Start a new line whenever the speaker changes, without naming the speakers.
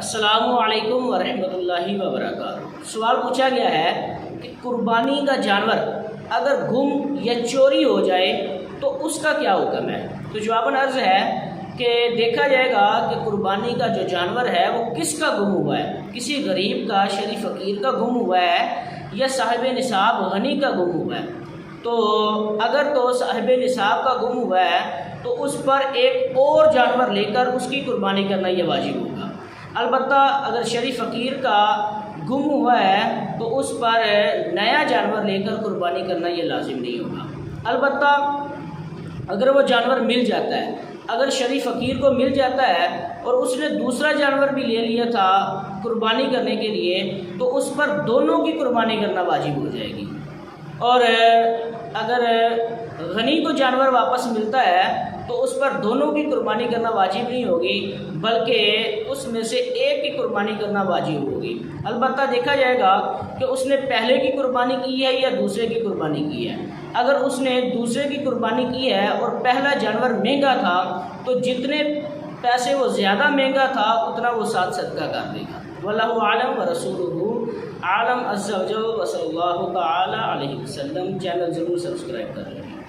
السلام علیکم ورحمۃ اللہ وبرکاتہ۔ سوال پوچھا گیا ہے کہ قربانی کا جانور اگر گم یا چوری ہو جائے تو اس کا کیا حکم ہے؟ تو جواباً عرض ہے کہ دیکھا جائے گا کہ قربانی کا جو جانور ہے وہ کس کا گم ہوا ہے، کسی غریب کا، شریف فقیر کا گم ہوا ہے یا صاحب نصاب غنی کا گم ہوا ہے۔ تو اگر تو صاحب نصاب کا گم ہوا ہے تو اس پر ایک اور جانور لے کر اس کی قربانی کرنا یہ واجب ہوگا۔ البتہ اگر شریف فقیر کا گم ہوا ہے تو اس پر نیا جانور لے کر قربانی کرنا یہ لازم نہیں ہوگا۔ البتہ اگر وہ جانور مل جاتا ہے، اگر شریف فقیر کو مل جاتا ہے اور اس نے دوسرا جانور بھی لے لیا تھا قربانی کرنے کے لیے تو اس پر دونوں کی قربانی کرنا واجب ہو جائے گی۔ اور اگر غنی کو جانور واپس ملتا ہے تو اس پر دونوں کی قربانی کرنا واجب نہیں ہوگی، بلکہ اس میں سے ایک کی قربانی کرنا واجب ہوگی۔ البتہ دیکھا جائے گا کہ اس نے پہلے کی قربانی کی ہے یا دوسرے کی قربانی کی ہے۔ اگر اس نے دوسرے کی قربانی کی ہے اور پہلا جانور مہنگا تھا تو جتنے پیسے وہ زیادہ مہنگا تھا اتنا وہ ساتھ صدقہ کر دے گا۔ واللہ اعلم ورسولہ اعلم عز وجل وصلی اللہ تعالی علیہ وسلم۔ چینل ضرور سبسکرائب کر لیں۔